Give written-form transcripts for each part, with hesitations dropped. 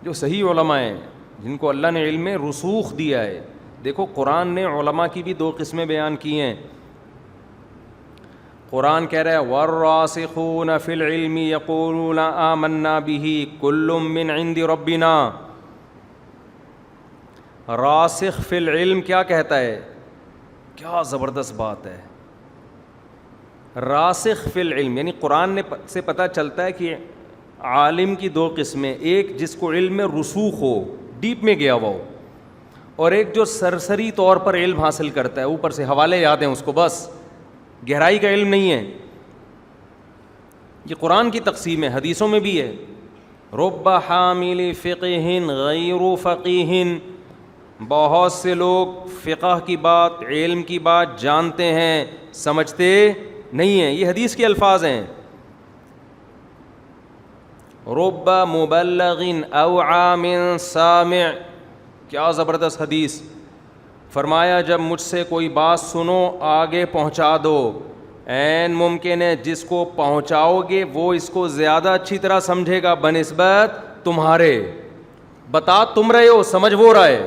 جو صحیح علماء ہیں جن کو اللہ نے علم میں رسوخ دیا ہے. دیکھو قرآن نے علماء کی بھی دو قسمیں بیان کی ہیں. قرآن کہہ رہا ہے والراسخون فی العلم یقولون آمنا بہ کل من عند ربنا. راسخ فی العلم کیا کہتا ہے؟ کیا زبردست بات ہے. راسخ فی العلم یعنی قرآن سے پتہ چلتا ہے کہ عالم کی دو قسمیں، ایک جس کو علم میں رسوخ ہو، ڈیپ میں گیا ہوا ہو، اور ایک جو سرسری طور پر علم حاصل کرتا ہے، اوپر سے حوالے یاد ہیں اس کو، بس گہرائی کا علم نہیں ہے. یہ قرآن کی تقسیم ہے، حدیثوں میں بھی ہے. رب حامل فقہ غیر فقیہ، بہت سے لوگ فقہ کی بات، علم کی بات جانتے ہیں، سمجھتے نہیں ہیں. یہ حدیث کے الفاظ ہیں. رب مبلغ اوعى من سامع، کیا زبردست حدیث. فرمایا جب مجھ سے کوئی بات سنو آگے پہنچا دو. عین ممکن ہے جس کو پہنچاؤ گے وہ اس کو زیادہ اچھی طرح سمجھے گا بنسبت تمہارے. بتا تم رہے ہو، سمجھ وہ رہا ہے.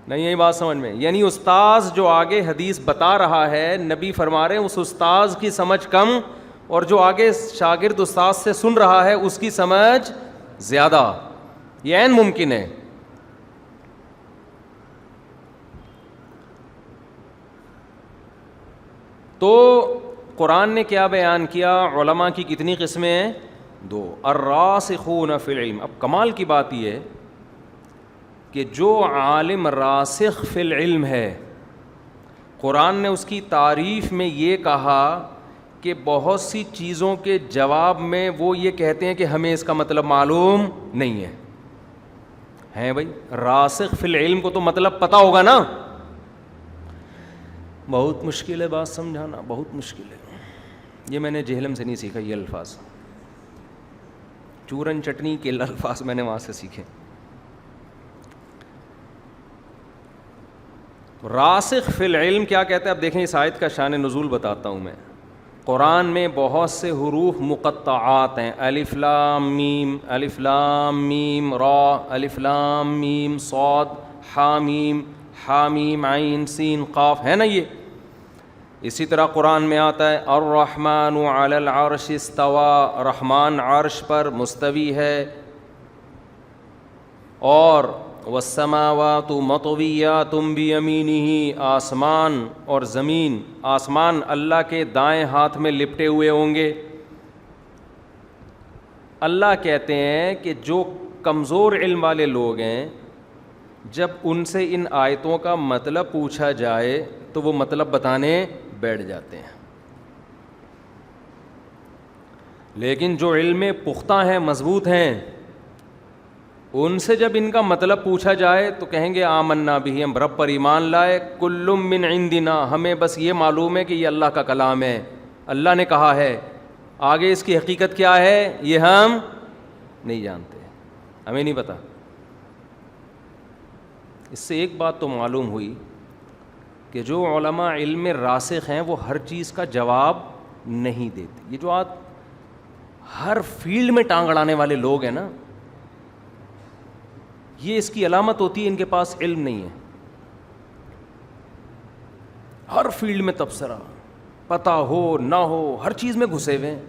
نہیں یہی بات سمجھ میں، یعنی استاذ جو آگے حدیث بتا رہا ہے، نبی فرما رہے ہیں اس استاذ کی سمجھ کم، اور جو آگے شاگرد استاذ سے سن رہا ہے اس کی سمجھ زیادہ. یہ عین ممکن ہے. تو قرآن نے کیا بیان کیا؟ علماء کی کتنی قسمیں ہیں؟ دو. الراسخون فی العلم. اب کمال کی بات یہ ہے کہ جو عالم راسخ فی العلم ہے، قرآن نے اس کی تعریف میں یہ کہا کہ بہت سی چیزوں کے جواب میں وہ یہ کہتے ہیں کہ ہمیں اس کا مطلب معلوم نہیں ہے. ہیں بھائی، راسخ فی العلم کو تو مطلب پتہ ہوگا نا. بہت مشکل ہے بات سمجھانا، بہت مشکل ہے. یہ میں نے جہلم سے نہیں سیکھا، یہ الفاظ چورن چٹنی کے الفاظ میں نے وہاں سے سیکھے. راسخ فی العلم کیا کہتا ہے؟ اب دیکھیں اس آیت کا شان نزول بتاتا ہوں میں. قرآن میں بہت سے حروف مقطعات ہیں. الف لام میم، الف لام میم را، الف لام میم صاد، حامیم، حامیم عین سین قاف، ہے نا یہ. اسی طرح قرآن میں آتا ہے الرحمن علی العرش استوى، رحمان عرش پر مستوی ہے. اور والسماوات مطویات بیمینہ، آسمان اور زمین، آسمان اللہ کے دائیں ہاتھ میں لپٹے ہوئے ہوں گے. اللہ کہتے ہیں کہ جو کمزور علم والے لوگ ہیں، جب ان سے ان آیتوں کا مطلب پوچھا جائے تو وہ مطلب بتانے بیٹھ جاتے ہیں. لیکن جو علم میں پختہ ہیں، مضبوط ہیں، ان سے جب ان کا مطلب پوچھا جائے تو کہیں گے آمنا بھی، ہم رب پر ایمان لائے، کل من عندنا، ہمیں بس یہ معلوم ہے کہ یہ اللہ کا کلام ہے، اللہ نے کہا ہے. آگے اس کی حقیقت کیا ہے یہ ہم نہیں جانتے، ہمیں نہیں پتہ. اس سے ایک بات تو معلوم ہوئی کہ جو علماء علم میں راسخ ہیں وہ ہر چیز کا جواب نہیں دیتے. یہ جو آج ہر فیلڈ میں ٹانگ اڑانے والے لوگ ہیں نا، یہ اس کی علامت ہوتی ہے ان کے پاس علم نہیں ہے. ہر فیلڈ میں تبصرہ، پتہ ہو نہ ہو، ہر چیز میں گھسے ہوئے ہیں.